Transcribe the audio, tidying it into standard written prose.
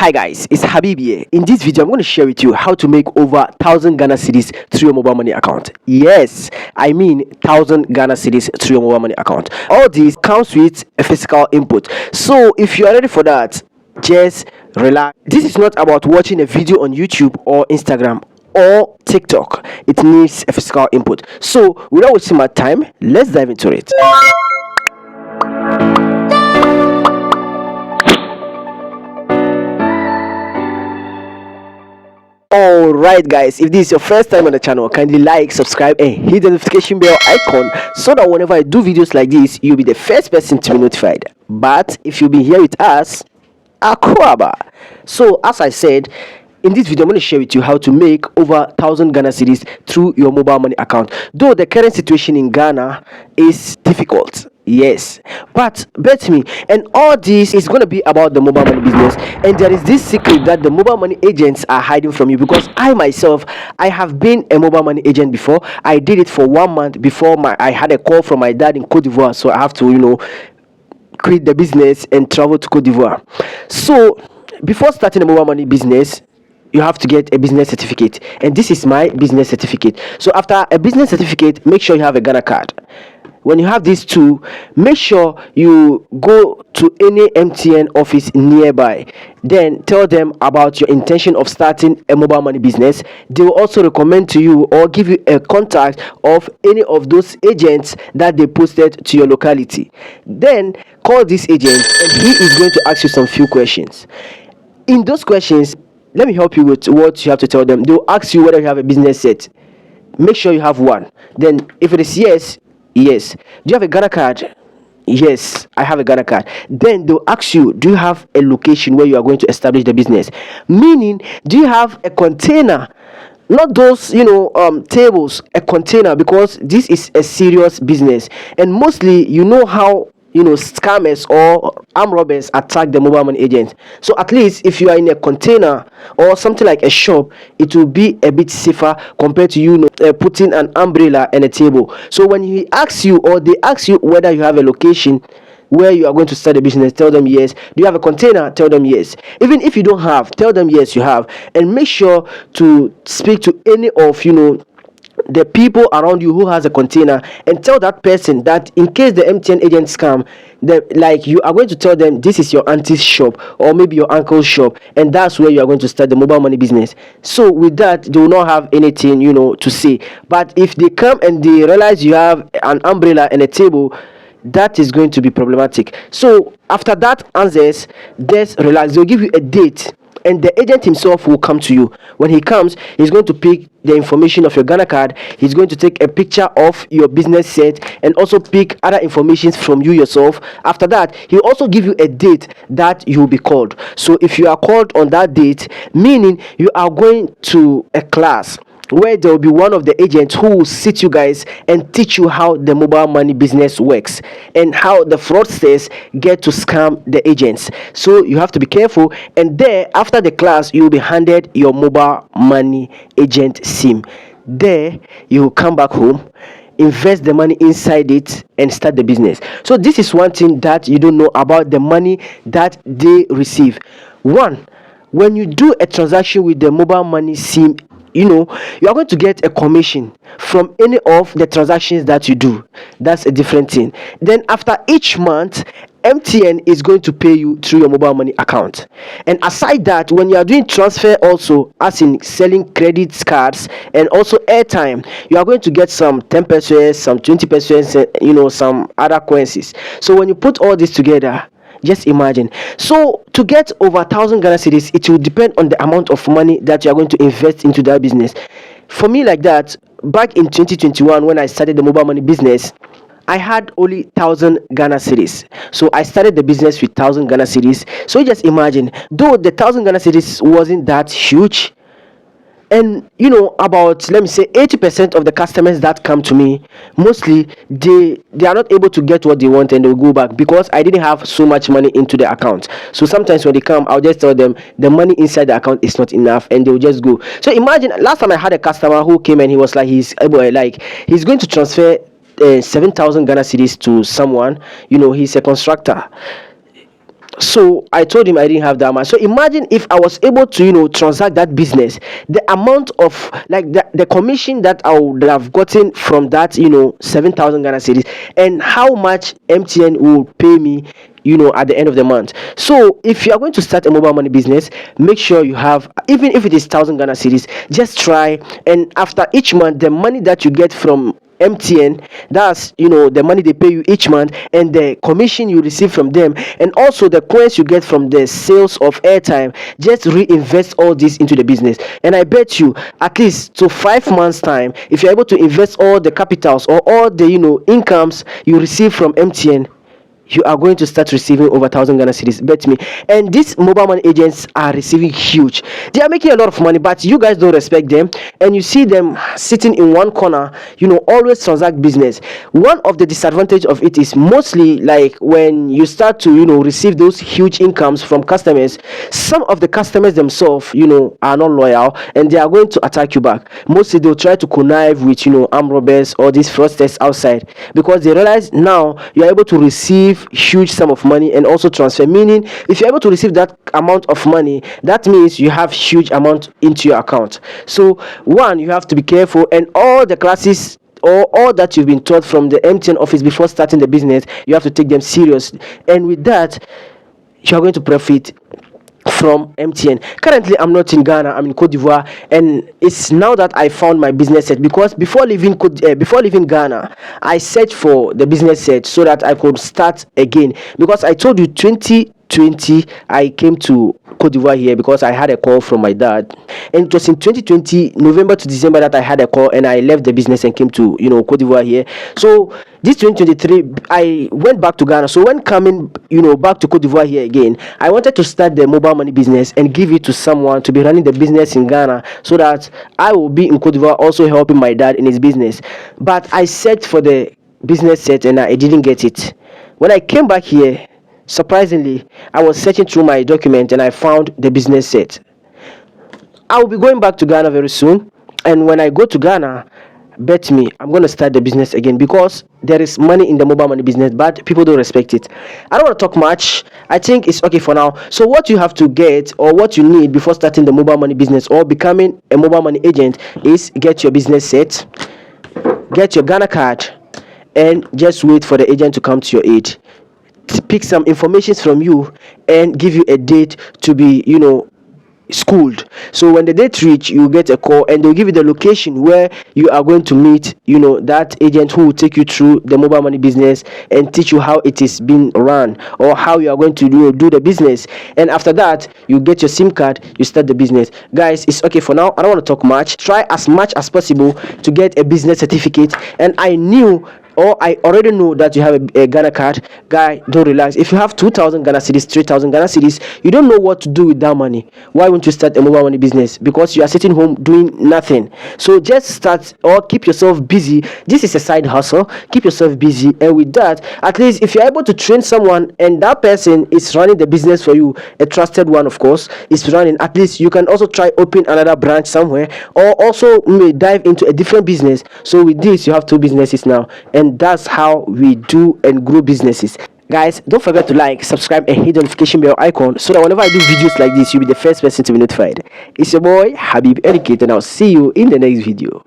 Hi guys, it's Habib here. In this video, I'm going to share with you how to make over 1,000 Ghana cedis through your mobile money account. Yes, I mean 1,000 Ghana cedis through your mobile money account. All this comes with a physical input. So if you are ready for that, just relax. This is not about watching a video on YouTube or Instagram or TikTok. It needs a physical input. So without wasting my time, let's dive into it. Alright guys, if this is your first time on the channel, kindly like, subscribe and hit the notification bell icon so that whenever I do videos like this, you'll be the first person to be notified. But if you've been here with us, Akwaba. So as I said, in this video I'm going to share with you how to make over 1,000 Ghana cedis through your mobile money account. Though the current situation in Ghana is difficult, yes, but bet me, and all this is going to be about the mobile money business, and there is this secret that the mobile money agents are hiding from you, because I myself, I have been a mobile money agent before. I did it for 1 month before I had a call from my dad in Cote d'Ivoire, so I have to quit the business and travel to Cote d'Ivoire. So before starting a mobile money business, you have to get a business certificate, and this is my business certificate. So after a business certificate, make sure you have a Ghana card. When you have these two, make sure you go to any MTN office nearby. Then tell them about your intention of starting a mobile money business. They will also recommend to you or give you a contact of any of those agents that they posted to your locality. Then call this agent and he is going to ask you some few questions. In those questions, let me help you with what you have to tell them. They will ask you whether you have a business set. Make sure you have one. Then if it is yes, yes. Do you have a Ghana card? Yes, I have a Ghana card. Then they'll ask you, do you have a location where you are going to establish the business? Meaning, do you have a container? Not those tables, a container, because this is a serious business, and mostly how scammers or armed robbers attack the mobile money agent. So at least if you are in a container or something like a shop, it will be a bit safer compared to putting an umbrella and a table. So when he asks you, or they ask you whether you have a location where you are going to start a business, tell them yes. Do you have a container? Tell them yes. Even if you don't have, tell them yes, you have. And make sure to speak to any of the people around you who has a container, and tell that person that in case the MTN agents come, that you are going to tell them this is your auntie's shop or maybe your uncle's shop, and that's where you are going to start the mobile money business. So with that, they will not have anything to say. But if they come and they realize you have an umbrella and a table, that is going to be problematic. So after that answers, just relax. They'll give you a date, and the agent himself will come to you. When he comes, he's going to pick the information of your Ghana card. He's going to take a picture of your business set and also pick other information from you yourself. After that, he'll also give you a date that you'll be called. So if you are called on that date, meaning you are going to a class where there will be one of the agents who will sit you guys and teach you how the mobile money business works and how the fraudsters get to scam the agents. So you have to be careful, and there after the class you will be handed your mobile money agent SIM. There you will come back home, invest the money inside it and start the business. So this is one thing that you don't know about the money that they receive. One, when you do a transaction with the mobile money SIM, you are going to get a commission from any of the transactions that you do. That's a different thing. Then after each month, MTN is going to pay you through your mobile money account. And aside that, when you are doing transfer also, as in selling credit cards and also airtime, you are going to get some 10%, some 20%, some other currencies. So when you put all this together, just imagine. So to get over 1,000 Ghana cedis, it will depend on the amount of money that you are going to invest into that business. For me, like that, back in 2021 when I started the mobile money business, I had only 1,000 Ghana cedis. So I started the business with 1,000 Ghana cedis. So just imagine, though the 1,000 Ghana cedis wasn't that huge, and about, let me say, 80% of the customers that come to me, mostly they are not able to get what they want and they'll go back because I didn't have so much money into the account. So sometimes when they come, I'll just tell them the money inside the account is not enough and they'll just go. So imagine, last time I had a customer who came and he was like, he's going to transfer 7,000 Ghana cedis to someone. He's a constructor. So I told him I didn't have that much. So imagine if I was able to, transact that business, the amount of, like, the commission that I would have gotten from that, 7,000 Ghana cedis, and how much MTN will pay me, at the end of the month. So if you are going to start a mobile money business, make sure you have, even if it is 1,000 Ghana cedis, just try. And after each month, the money that you get from MTN, that's, the money they pay you each month, and the commission you receive from them, and also the coins you get from the sales of airtime, just reinvest all this into the business. And I bet you, at least to 5 months time, if you're able to invest all the capitals or all the, incomes you receive from MTN, you are going to start receiving over 1,000 Ghana cedis. Bet me. And these mobile money agents are receiving huge. They are making a lot of money, but you guys don't respect them, and you see them sitting in one corner, always transact business. One of the disadvantage of it is mostly like when you start to, receive those huge incomes from customers, some of the customers themselves, are not loyal, and they are going to attack you back. Mostly they'll try to connive with, armed robbers or these fraudsters outside, because they realize now you are able to receive huge sum of money and also transfer. Meaning, if you're able to receive that amount of money, that means you have huge amount into your account. So one, you have to be careful, and all the classes or all that you've been taught from the MTN office before starting the business, you have to take them serious. And with that, you are going to profit from MTN. Currently, I'm not in Ghana. I'm in Cote d'Ivoire, and it's now that I found my business set. Because before leaving Ghana, I searched for the business set so that I could start again. Because I told you, 2020, I came to Cote d'Ivoire here because I had a call from my dad, and it was in 2020 November to December that I had a call, and I left the business and came to, Cote d'Ivoire here. So this 2023, I went back to Ghana. So when coming, back to Cote d'Ivoire here again, I wanted to start the mobile money business and give it to someone to be running the business in Ghana, so that I will be in Cote d'Ivoire also helping my dad in his business. But I searched for the business set and I didn't get it. When I came back here, surprisingly, I was searching through my document and I found the business set. I will be going back to Ghana very soon, and when I go to Ghana, bet me, I'm going to start the business again, because there is money in the mobile money business, but people don't respect it. I don't want to talk much. I think it's okay for now. So what you have to get, or what you need before starting the mobile money business or becoming a mobile money agent, is get your business set, get your Ghana card, and just wait for the agent to come to your aid, to pick some information from you and give you a date to be, schooled. So when the date reach, you get a call and they'll give you the location where you are going to meet, that agent who will take you through the mobile money business and teach you how it is being run, or how you are going to do the business. And after that, you get your SIM card, you start the business. Guys, it's okay for now. I don't want to talk much. Try as much as possible to get a business certificate. And I already know that you have a Ghana card. Guy, don't relax. If you have 2,000 Ghana cedis, 3,000 Ghana cedis, you don't know what to do with that money. Why won't you start a mobile money business? Because you are sitting home doing nothing. So just start, or keep yourself busy. This is a side hustle. Keep yourself busy, and with that, at least if you're able to train someone and that person is running the business for you, a trusted one, of course, is running, at least you can also try open another branch somewhere, or also may dive into a different business. So with this, you have two businesses now, and that's how we do and grow businesses. Guys, don't forget to like, subscribe, and hit the notification bell icon, so that whenever I do videos like this, you'll be the first person to be notified. It's your boy Habib Educate, and I'll see you in the next video.